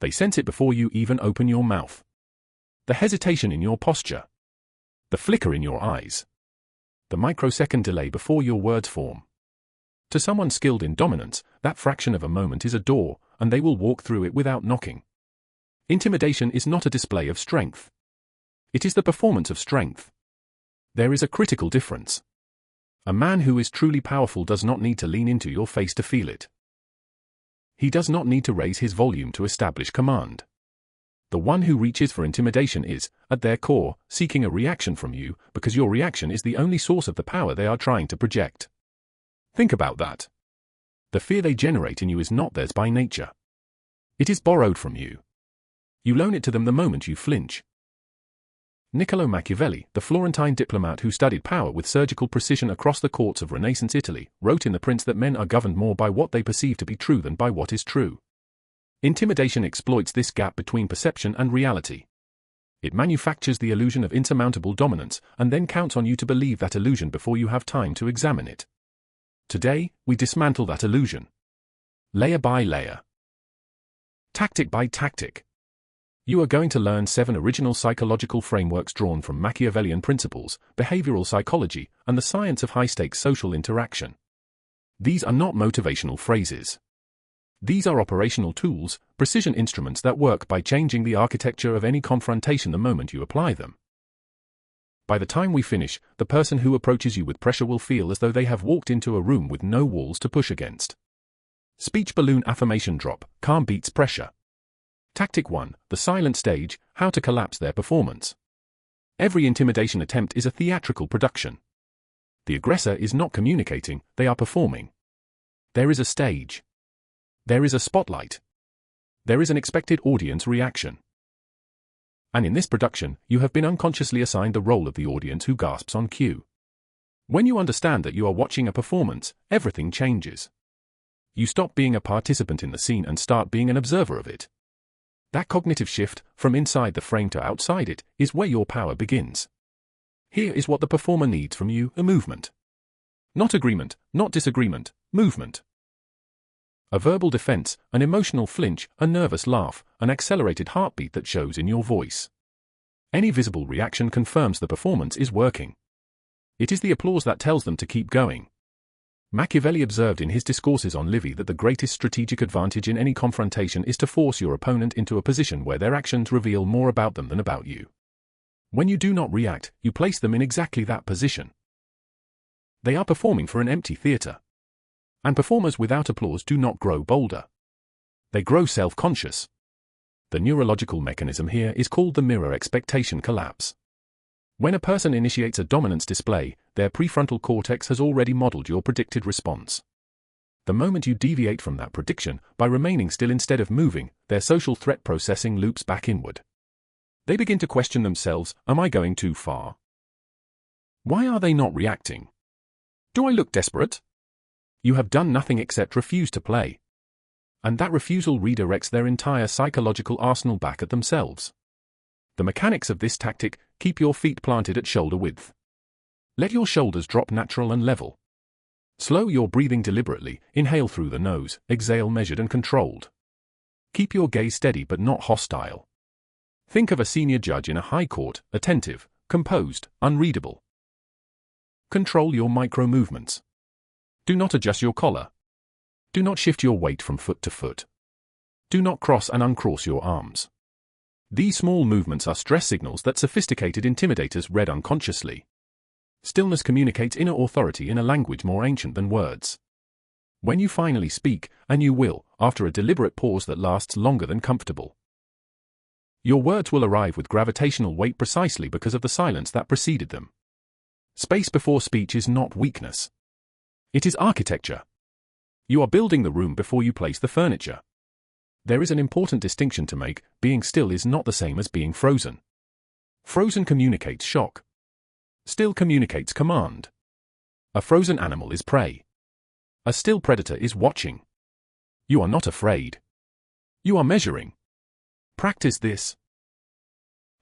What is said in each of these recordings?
They sense it before you even open your mouth. The hesitation in your posture. The flicker in your eyes. The microsecond delay before your words form. To someone skilled in dominance, that fraction of a moment is a door, and they will walk through it without knocking. Intimidation is not a display of strength. It is the performance of strength. There is a critical difference. A man who is truly powerful does not need to lean into your face to feel it. He does not need to raise his volume to establish command. The one who reaches for intimidation is, at their core, seeking a reaction from you, because your reaction is the only source of the power they are trying to project. Think about that. The fear they generate in you is not theirs by nature. It is borrowed from you. You loan it to them the moment you flinch. Niccolo Machiavelli, the Florentine diplomat who studied power with surgical precision across the courts of Renaissance Italy, wrote in The Prince that men are governed more by what they perceive to be true than by what is true. Intimidation exploits this gap between perception and reality. It manufactures the illusion of insurmountable dominance and then counts on you to believe that illusion before you have time to examine it. Today, we dismantle that illusion. Layer by layer. Tactic by tactic. You are going to learn 7 original psychological frameworks drawn from Machiavellian principles, behavioral psychology, and the science of high-stakes social interaction. These are not motivational phrases. These are operational tools, precision instruments that work by changing the architecture of any confrontation the moment you apply them. By the time we finish, the person who approaches you with pressure will feel as though they have walked into a room with no walls to push against. Speech balloon affirmation drop, calm beats pressure. Tactic 1, the silent stage, how to collapse their performance. Every intimidation attempt is a theatrical production. The aggressor is not communicating, they are performing. There is a stage. There is a spotlight. There is an expected audience reaction. And in this production, you have been unconsciously assigned the role of the audience who gasps on cue. When you understand that you are watching a performance, everything changes. You stop being a participant in the scene and start being an observer of it. That cognitive shift, from inside the frame to outside it, is where your power begins. Here is what the performer needs from you, a movement. Not agreement, not disagreement, movement. A verbal defense, an emotional flinch, a nervous laugh, an accelerated heartbeat that shows in your voice. Any visible reaction confirms the performance is working. It is the applause that tells them to keep going. Machiavelli observed in his discourses on Livy that the greatest strategic advantage in any confrontation is to force your opponent into a position where their actions reveal more about them than about you. When you do not react, you place them in exactly that position. They are performing for an empty theater. And performers without applause do not grow bolder. They grow self-conscious. The neurological mechanism here is called the mirror expectation collapse. When a person initiates a dominance display, their prefrontal cortex has already modeled your predicted response. The moment you deviate from that prediction, by remaining still instead of moving, their social threat processing loops back inward. They begin to question themselves, am I going too far? Why are they not reacting? Do I look desperate? You have done nothing except refuse to play. And that refusal redirects their entire psychological arsenal back at themselves. The mechanics of this tactic: keep your feet planted at shoulder width. Let your shoulders drop natural and level. Slow your breathing deliberately, inhale through the nose, exhale measured and controlled. Keep your gaze steady but not hostile. Think of a senior judge in a high court, attentive, composed, unreadable. Control your micro-movements. Do not adjust your collar. Do not shift your weight from foot to foot. Do not cross and uncross your arms. These small movements are stress signals that sophisticated intimidators read unconsciously. Stillness communicates inner authority in a language more ancient than words. When you finally speak, and you will, after a deliberate pause that lasts longer than comfortable, your words will arrive with gravitational weight precisely because of the silence that preceded them. Space before speech is not weakness. It is architecture. You are building the room before you place the furniture. There is an important distinction to make: being still is not the same as being frozen. Frozen communicates shock. Still communicates command. A frozen animal is prey. A still predator is watching. You are not afraid. You are measuring. Practice this.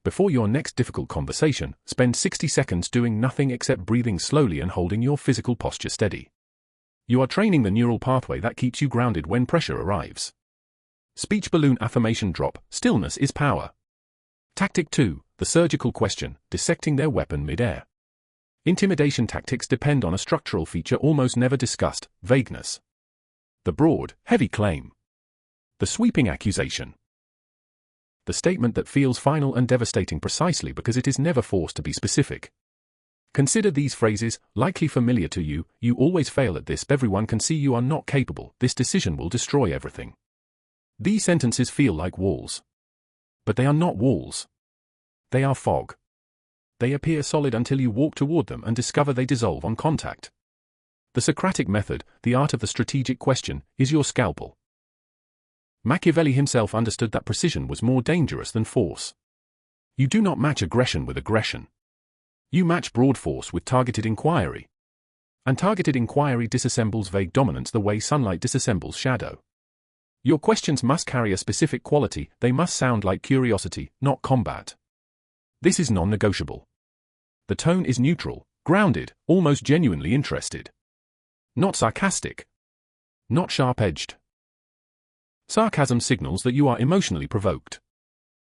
Before your next difficult conversation, spend 60 seconds doing nothing except breathing slowly and holding your physical posture steady. You are training the neural pathway that keeps you grounded when pressure arrives. Speech balloon affirmation drop, stillness is power. Tactic 2, the surgical question, dissecting their weapon mid-air. Intimidation tactics depend on a structural feature almost never discussed, vagueness. The broad, heavy claim. The sweeping accusation. The statement that feels final and devastating precisely because it is never forced to be specific. Consider these phrases, likely familiar to you: you always fail at this, everyone can see you are not capable, this decision will destroy everything. These sentences feel like walls. But they are not walls. They are fog. They appear solid until you walk toward them and discover they dissolve on contact. The Socratic method, the art of the strategic question, is your scalpel. Machiavelli himself understood that precision was more dangerous than force. You do not match aggression with aggression. You match broad force with targeted inquiry. And targeted inquiry disassembles vague dominance the way sunlight disassembles shadow. Your questions must carry a specific quality, they must sound like curiosity, not combat. This is non-negotiable. The tone is neutral, grounded, almost genuinely interested. Not sarcastic. Not sharp-edged. Sarcasm signals that you are emotionally provoked.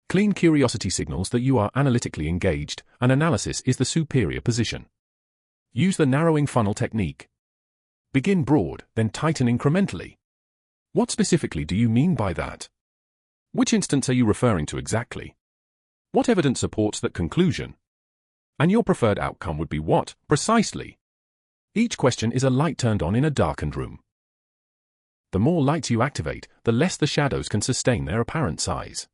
Clean curiosity signals that you are analytically engaged, and analysis is the superior position. Use the narrowing funnel technique. Begin broad, then tighten incrementally. What specifically do you mean by that? Which instance are you referring to exactly? What evidence supports that conclusion? And your preferred outcome would be what, precisely? Each question is a light turned on in a darkened room. The more lights you activate, the less the shadows can sustain their apparent size.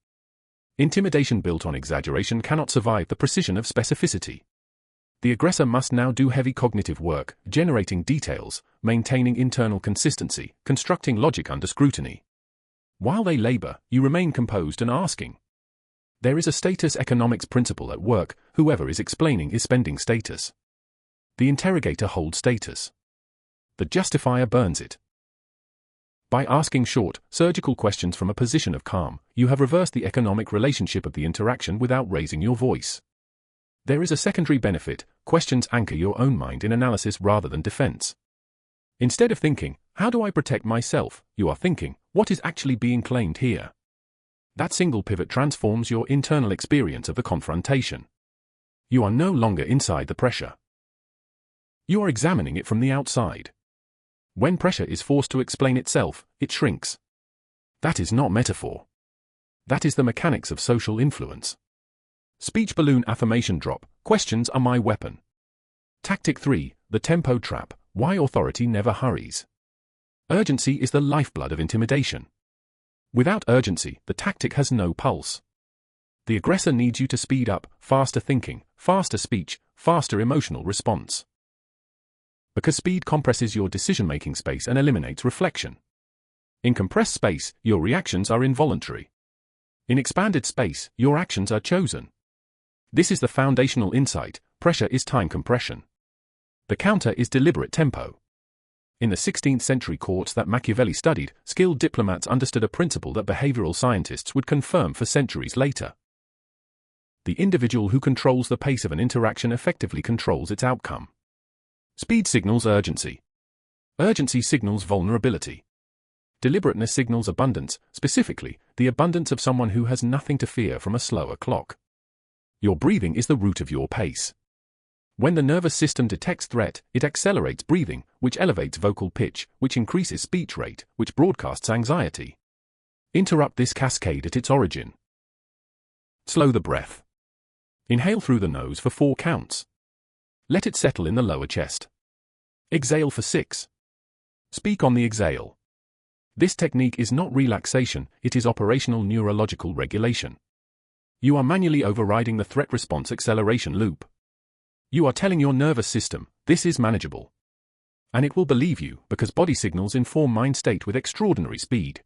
Intimidation built on exaggeration cannot survive the precision of specificity. The aggressor must now do heavy cognitive work, generating details, maintaining internal consistency, constructing logic under scrutiny. While they labor, you remain composed and asking. There is a status economics principle at work: whoever is explaining is spending status. The interrogator holds status. The justifier burns it. By asking short, surgical questions from a position of calm, you have reversed the economic relationship of the interaction without raising your voice. There is a secondary benefit: questions anchor your own mind in analysis rather than defense. Instead of thinking, how do I protect myself, you are thinking, what is actually being claimed here? That single pivot transforms your internal experience of the confrontation. You are no longer inside the pressure. You are examining it from the outside. When pressure is forced to explain itself, it shrinks. That is not metaphor. That is the mechanics of social influence. Speech balloon affirmation drop, questions are my weapon. Tactic 3, the tempo trap, why authority never hurries. Urgency is the lifeblood of intimidation. Without urgency, the tactic has no pulse. The aggressor needs you to speed up, faster thinking, faster speech, faster emotional response. Because speed compresses your decision-making space and eliminates reflection. In compressed space, your reactions are involuntary. In expanded space, your actions are chosen. This is the foundational insight: pressure is time compression. The counter is deliberate tempo. In the 16th century courts that Machiavelli studied, skilled diplomats understood a principle that behavioral scientists would confirm for centuries later. The individual who controls the pace of an interaction effectively controls its outcome. Speed signals urgency. Urgency signals vulnerability. Deliberateness signals abundance, specifically, the abundance of someone who has nothing to fear from a slower clock. Your breathing is the root of your pace. When the nervous system detects threat, it accelerates breathing, which elevates vocal pitch, which increases speech rate, which broadcasts anxiety. Interrupt this cascade at its origin. Slow the breath. Inhale through the nose for 4 counts. Let it settle in the lower chest. Exhale for 6. Speak on the exhale. This technique is not relaxation, it is operational neurological regulation. You are manually overriding the threat response acceleration loop. You are telling your nervous system, this is manageable. And it will believe you, because body signals inform mind state with extraordinary speed.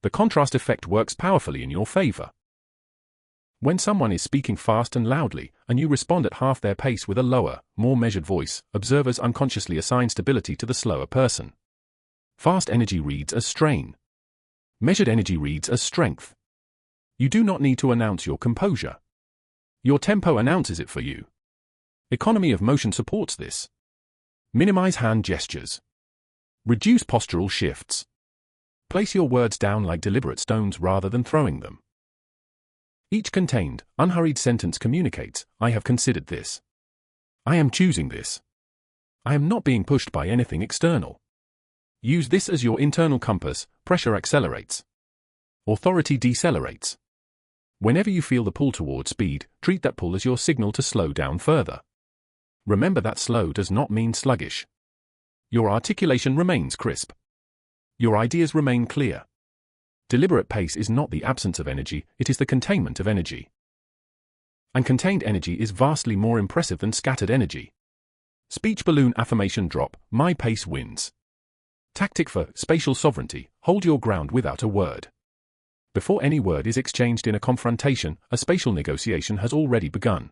The contrast effect works powerfully in your favor. When someone is speaking fast and loudly, and you respond at half their pace with a lower, more measured voice, observers unconsciously assign stability to the slower person. Fast energy reads as strain. Measured energy reads as strength. You do not need to announce your composure. Your tempo announces it for you. Economy of motion supports this. Minimize hand gestures. Reduce postural shifts. Place your words down like deliberate stones rather than throwing them. Each contained, unhurried sentence communicates, I have considered this. I am choosing this. I am not being pushed by anything external. Use this as your internal compass. Pressure accelerates. Authority decelerates. Whenever you feel the pull toward speed, treat that pull as your signal to slow down further. Remember that slow does not mean sluggish. Your articulation remains crisp. Your ideas remain clear. Deliberate pace is not the absence of energy, it is the containment of energy. And contained energy is vastly more impressive than scattered energy. Speech balloon affirmation drop, my pace wins. Tactic for spatial sovereignty, hold your ground without a word. Before any word is exchanged in a confrontation, a spatial negotiation has already begun.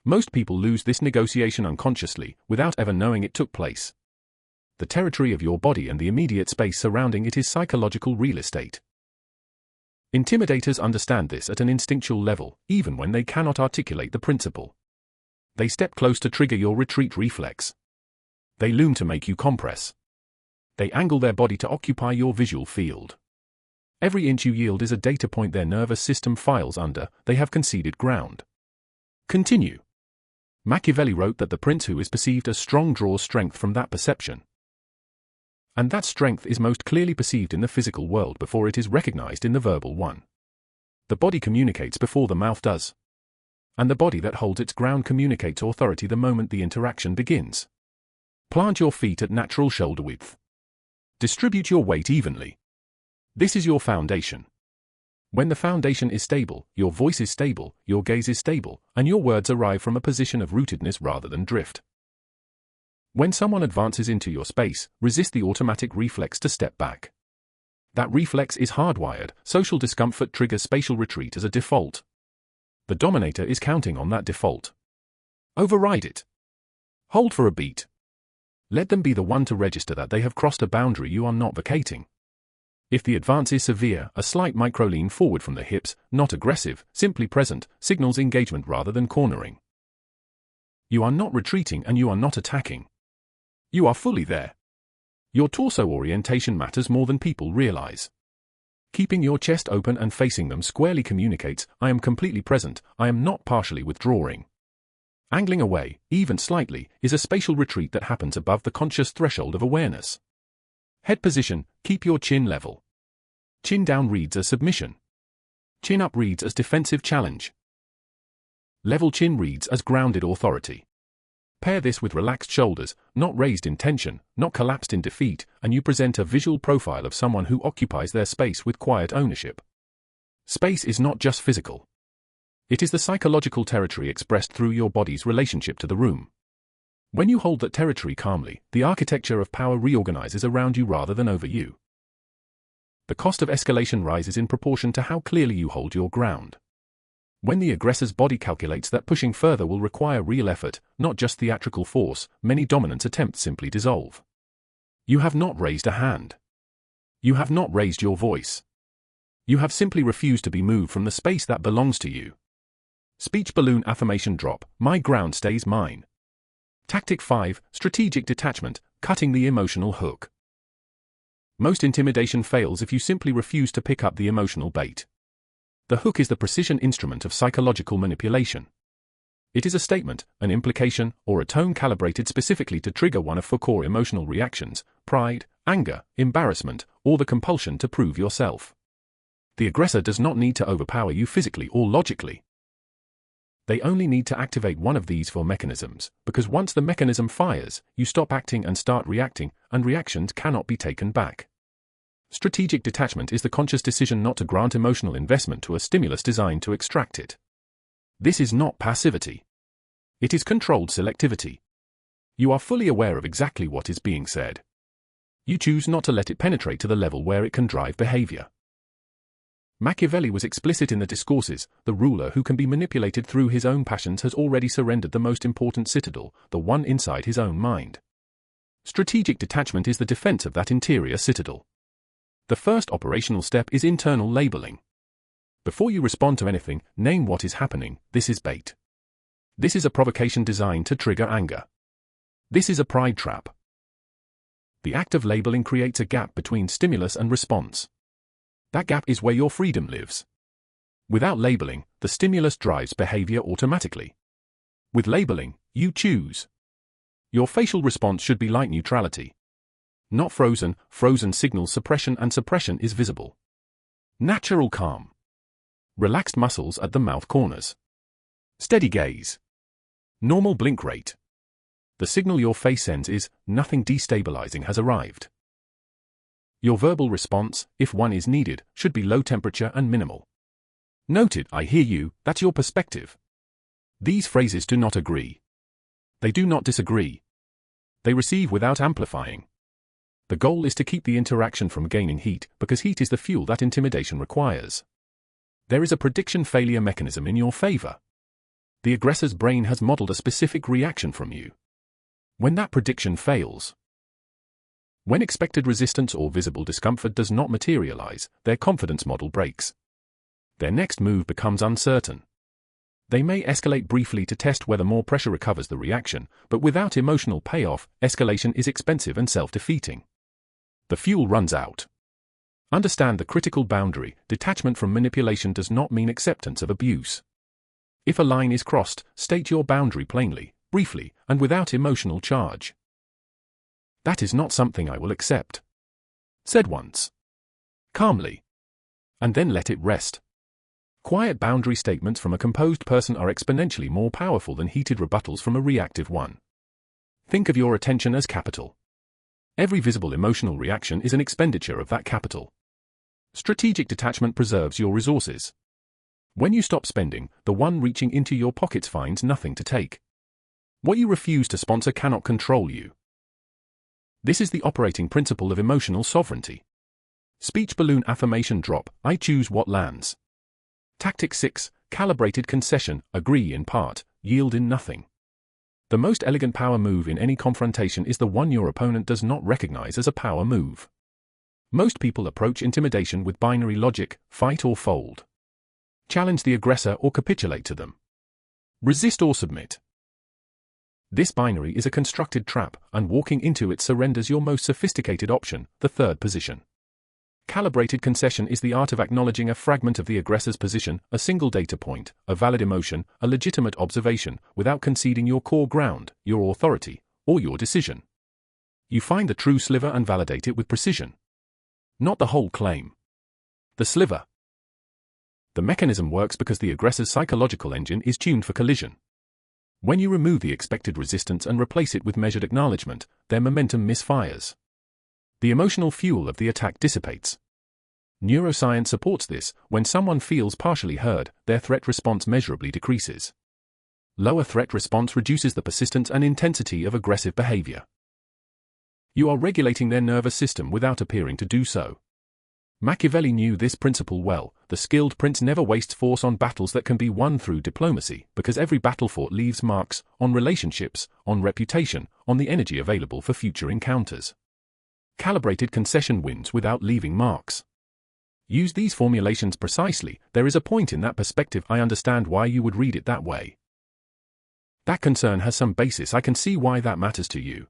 Most people lose this negotiation unconsciously, without ever knowing it took place. The territory of your body and the immediate space surrounding it is psychological real estate. Intimidators understand this at an instinctual level, even when they cannot articulate the principle. They step close to trigger your retreat reflex. They loom to make you compress. They angle their body to occupy your visual field. Every inch you yield is a data point their nervous system files under. They have conceded ground. Continue. Machiavelli wrote that the prince who is perceived as strong draws strength from that perception. And that strength is most clearly perceived in the physical world before it is recognized in the verbal one. The body communicates before the mouth does. And the body that holds its ground communicates authority the moment the interaction begins. Plant your feet at natural shoulder width. Distribute your weight evenly. This is your foundation. When the foundation is stable, your voice is stable, your gaze is stable, and your words arrive from a position of rootedness rather than drift. When someone advances into your space, resist the automatic reflex to step back. That reflex is hardwired. Social discomfort triggers spatial retreat as a default. The dominator is counting on that default. Override it. Hold for a beat. Let them be the one to register that they have crossed a boundary you are not vacating. If the advance is severe, a slight micro-lean forward from the hips, not aggressive, simply present, signals engagement rather than cornering. You are not retreating and you are not attacking. You are fully there. Your torso orientation matters more than people realize. Keeping your chest open and facing them squarely communicates, I am completely present, I am not partially withdrawing. Angling away, even slightly, is a spatial retreat that happens above the conscious threshold of awareness. Head position, keep your chin level. Chin down reads as submission. Chin up reads as defensive challenge. Level chin reads as grounded authority. Pair this with relaxed shoulders, not raised in tension, not collapsed in defeat, and you present a visual profile of someone who occupies their space with quiet ownership. Space is not just physical. It is the psychological territory expressed through your body's relationship to the room. When you hold that territory calmly, the architecture of power reorganizes around you rather than over you. The cost of escalation rises in proportion to how clearly you hold your ground. When the aggressor's body calculates that pushing further will require real effort, not just theatrical force, many dominance attempts simply dissolve. You have not raised a hand. You have not raised your voice. You have simply refused to be moved from the space that belongs to you. Speech balloon affirmation drop, my ground stays mine. Tactic 5, strategic detachment, cutting the emotional hook. Most intimidation fails if you simply refuse to pick up the emotional bait. The hook is the precision instrument of psychological manipulation. It is a statement, an implication, or a tone calibrated specifically to trigger one of four core emotional reactions: pride, anger, embarrassment, or the compulsion to prove yourself. The aggressor does not need to overpower you physically or logically. They only need to activate one of these four mechanisms, because once the mechanism fires, you stop acting and start reacting, and reactions cannot be taken back. Strategic detachment is the conscious decision not to grant emotional investment to a stimulus designed to extract it. This is not passivity. It is controlled selectivity. You are fully aware of exactly what is being said. You choose not to let it penetrate to the level where it can drive behavior. Machiavelli was explicit in the discourses: the ruler who can be manipulated through his own passions has already surrendered the most important citadel, the one inside his own mind. Strategic detachment is the defense of that interior citadel. The first operational step is internal labeling. Before you respond to anything, name what is happening. This is bait. This is a provocation designed to trigger anger. This is a pride trap. The act of labeling creates a gap between stimulus and response. That gap is where your freedom lives. Without labeling, the stimulus drives behavior automatically. With labeling, you choose. Your facial response should be like neutrality. Not frozen. Frozen signals suppression, and suppression is visible. Natural calm. Relaxed muscles at the mouth corners. Steady gaze. Normal blink rate. The signal your face sends is, nothing destabilizing has arrived. Your verbal response, if one is needed, should be low temperature and minimal. Noted, I hear you, that's your perspective. These phrases do not agree. They do not disagree. They receive without amplifying. The goal is to keep the interaction from gaining heat, because heat is the fuel that intimidation requires. There is a prediction failure mechanism in your favor. The aggressor's brain has modeled a specific reaction from you. When that prediction fails, when expected resistance or visible discomfort does not materialize, their confidence model breaks. Their next move becomes uncertain. They may escalate briefly to test whether more pressure recovers the reaction, but without emotional payoff, escalation is expensive and self-defeating. The fuel runs out. Understand the critical boundary. Detachment from manipulation does not mean acceptance of abuse. If a line is crossed, state your boundary plainly, briefly, and without emotional charge. That is not something I will accept. Said once. Calmly. And then let it rest. Quiet boundary statements from a composed person are exponentially more powerful than heated rebuttals from a reactive one. Think of your attention as capital. Every visible emotional reaction is an expenditure of that capital. Strategic detachment preserves your resources. When you stop spending, the one reaching into your pockets finds nothing to take. What you refuse to sponsor cannot control you. This is the operating principle of emotional sovereignty. Speech balloon affirmation drop, I choose what lands. Tactic 6, calibrated concession, agree in part, yield in nothing. The most elegant power move in any confrontation is the one your opponent does not recognize as a power move. Most people approach intimidation with binary logic, fight or fold. Challenge the aggressor or capitulate to them. Resist or submit. This binary is a constructed trap, and walking into it surrenders your most sophisticated option, the third position. Calibrated concession is the art of acknowledging a fragment of the aggressor's position, a single data point, a valid emotion, a legitimate observation, without conceding your core ground, your authority, or your decision. You find the true sliver and validate it with precision. Not the whole claim. The sliver. The mechanism works because the aggressor's psychological engine is tuned for collision. When you remove the expected resistance and replace it with measured acknowledgement, their momentum misfires. The emotional fuel of the attack dissipates. Neuroscience supports this. When someone feels partially heard, their threat response measurably decreases. Lower threat response reduces the persistence and intensity of aggressive behavior. You are regulating their nervous system without appearing to do so. Machiavelli knew this principle well. The skilled prince never wastes force on battles that can be won through diplomacy, because every battle fought leaves marks, on relationships, on reputation, on the energy available for future encounters. Calibrated concession wins without leaving marks. Use these formulations precisely. There is a point in that perspective. I understand why you would read it that way. That concern has some basis. I can see why that matters to you.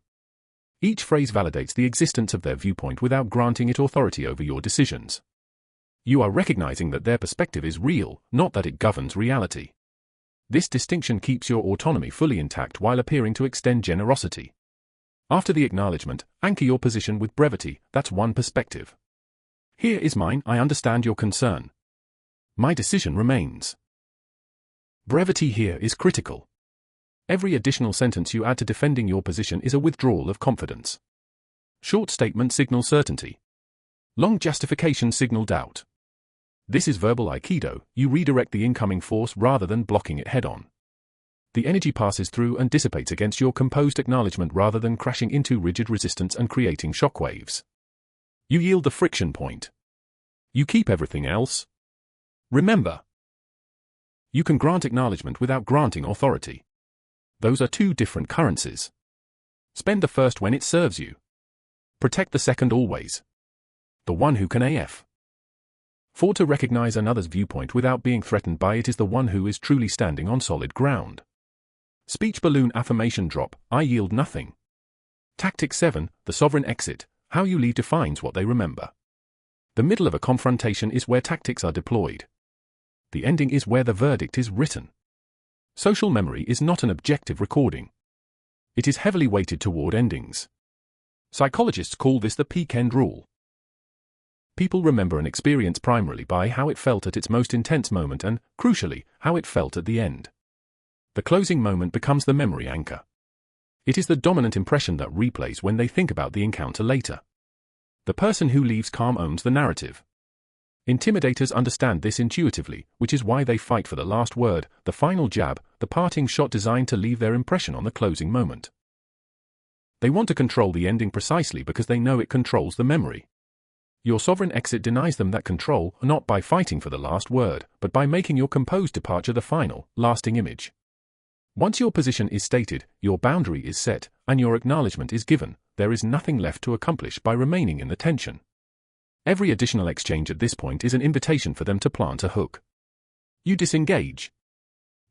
Each phrase validates the existence of their viewpoint without granting it authority over your decisions. You are recognizing that their perspective is real, not that it governs reality. This distinction keeps your autonomy fully intact while appearing to extend generosity. After the acknowledgement, anchor your position with brevity. That's one perspective. Here is mine. I understand your concern. My decision remains. Brevity here is critical. Every additional sentence you add to defending your position is a withdrawal of confidence. Short statements signal certainty. Long justifications signal doubt. This is verbal aikido. You redirect the incoming force rather than blocking it head-on. The energy passes through and dissipates against your composed acknowledgement rather than crashing into rigid resistance and creating shockwaves. You yield the friction point. You keep everything else. Remember, you can grant acknowledgement without granting authority. Those are two different currencies. Spend the first when it serves you. Protect the second always. The one who can AF. For to recognize another's viewpoint without being threatened by it is the one who is truly standing on solid ground. Speech balloon affirmation drop, I yield nothing. Tactic 7, the sovereign exit. How you leave defines what they remember. The middle of a confrontation is where tactics are deployed. The ending is where the verdict is written. Social memory is not an objective recording. It is heavily weighted toward endings. Psychologists call this the peak end rule. People remember an experience primarily by how it felt at its most intense moment and, crucially, how it felt at the end. The closing moment becomes the memory anchor. It is the dominant impression that replays when they think about the encounter later. The person who leaves calm owns the narrative. Intimidators understand this intuitively, which is why they fight for the last word, the final jab, the parting shot designed to leave their impression on the closing moment. They want to control the ending precisely because they know it controls the memory. Your sovereign exit denies them that control, not by fighting for the last word, but by making your composed departure the final, lasting image. Once your position is stated, your boundary is set, and your acknowledgement is given, there is nothing left to accomplish by remaining in the tension. Every additional exchange at this point is an invitation for them to plant a hook. You disengage.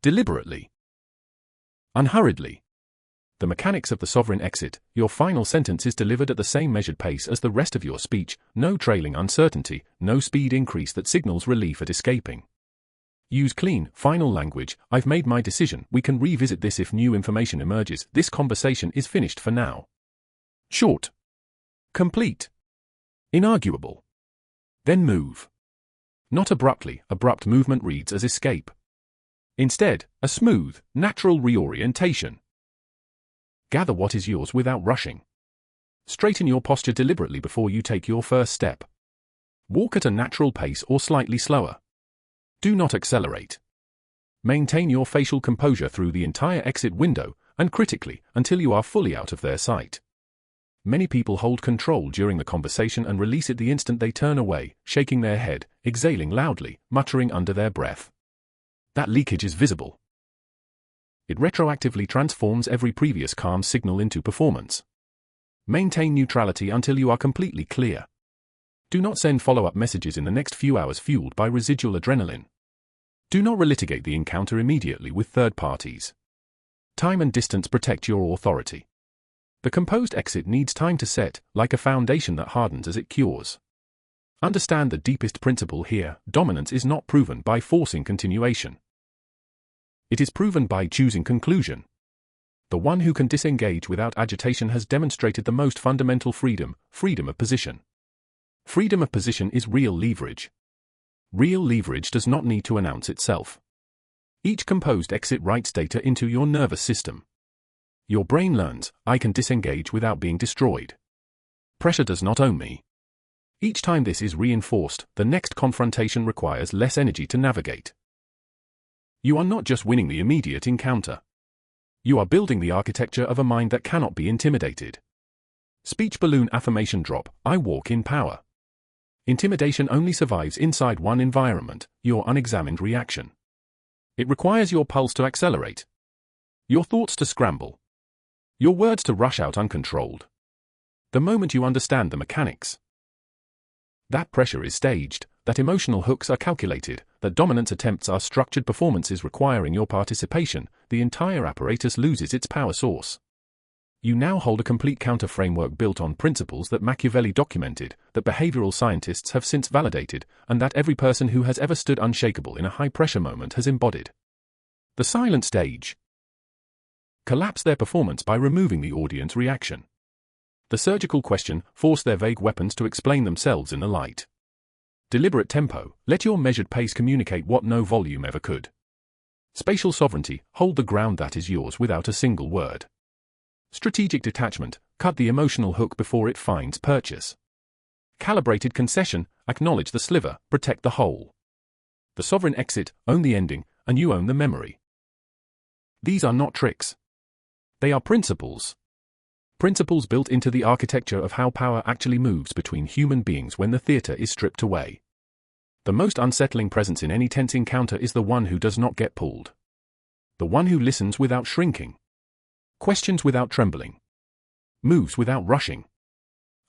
Deliberately. Unhurriedly. The mechanics of the sovereign exit, your final sentence is delivered at the same measured pace as the rest of your speech, no trailing uncertainty, no speed increase that signals relief at escaping. Use clean, final language. I've made my decision. We can revisit this if new information emerges. This conversation is finished for now. Short. Complete. Inarguable. Then move. Not abruptly. Abrupt movement reads as escape. Instead, a smooth, natural reorientation. Gather what is yours without rushing. Straighten your posture deliberately before you take your first step. Walk at a natural pace or slightly slower. Do not accelerate. Maintain your facial composure through the entire exit window, and critically, until you are fully out of their sight. Many people hold control during the conversation and release it the instant they turn away, shaking their head, exhaling loudly, muttering under their breath. That leakage is visible. It retroactively transforms every previous calm signal into performance. Maintain neutrality until you are completely clear. Do not send follow-up messages in the next few hours fueled by residual adrenaline. Do not relitigate the encounter immediately with third parties. Time and distance protect your authority. The composed exit needs time to set, like a foundation that hardens as it cures. Understand the deepest principle here: dominance is not proven by forcing continuation. It is proven by choosing conclusion. The one who can disengage without agitation has demonstrated the most fundamental freedom, freedom of position. Freedom of position is real leverage. Real leverage does not need to announce itself. Each composed exit writes data into your nervous system. Your brain learns, I can disengage without being destroyed. Pressure does not own me. Each time this is reinforced, the next confrontation requires less energy to navigate. You are not just winning the immediate encounter. You are building the architecture of a mind that cannot be intimidated. Speech balloon affirmation drop: I walk in power. Intimidation only survives inside one environment: your unexamined reaction. It requires your pulse to accelerate, your thoughts to scramble, your words to rush out uncontrolled. The moment you understand the mechanics, that pressure is staged, that emotional hooks are calculated, that dominance attempts are structured performances requiring your participation, the entire apparatus loses its power source. You now hold a complete counter-framework built on principles that Machiavelli documented, that behavioral scientists have since validated, and that every person who has ever stood unshakable in a high-pressure moment has embodied. The silent stage. Collapse their performance by removing the audience reaction. The surgical question: force their vague weapons to explain themselves in the light. Deliberate tempo: let your measured pace communicate what no volume ever could. Spatial sovereignty: hold the ground that is yours without a single word. Strategic detachment: cut the emotional hook before it finds purchase. Calibrated concession: acknowledge the sliver, protect the whole. The sovereign exit: own the ending, and you own the memory. These are not tricks. They are principles. Principles built into the architecture of how power actually moves between human beings when the theater is stripped away. The most unsettling presence in any tense encounter is the one who does not get pulled. The one who listens without shrinking. Questions without trembling. Moves without rushing.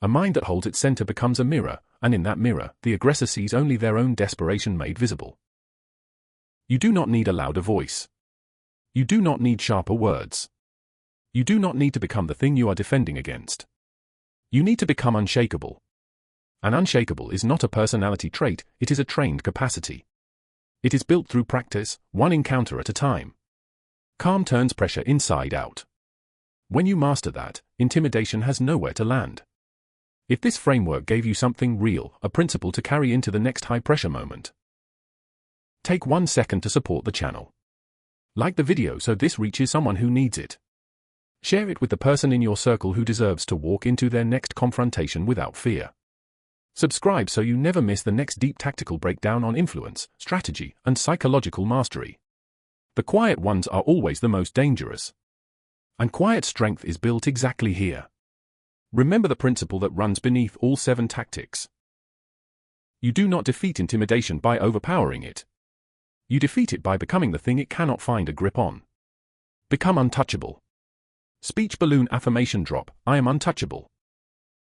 A mind that holds its center becomes a mirror, and in that mirror, the aggressor sees only their own desperation made visible. You do not need a louder voice. You do not need sharper words. You do not need to become the thing you are defending against. You need to become unshakable. And unshakable is not a personality trait, it is a trained capacity. It is built through practice, one encounter at a time. Calm turns pressure inside out. When you master that, intimidation has nowhere to land. If this framework gave you something real, a principle to carry into the next high-pressure moment, take 1 second to support the channel. Like the video so this reaches someone who needs it. Share it with the person in your circle who deserves to walk into their next confrontation without fear. Subscribe so you never miss the next deep tactical breakdown on influence, strategy, and psychological mastery. The quiet ones are always the most dangerous. And quiet strength is built exactly here. Remember the principle that runs beneath all 7 tactics. You do not defeat intimidation by overpowering it. You defeat it by becoming the thing it cannot find a grip on. Become untouchable. Speech balloon affirmation drop, I am untouchable.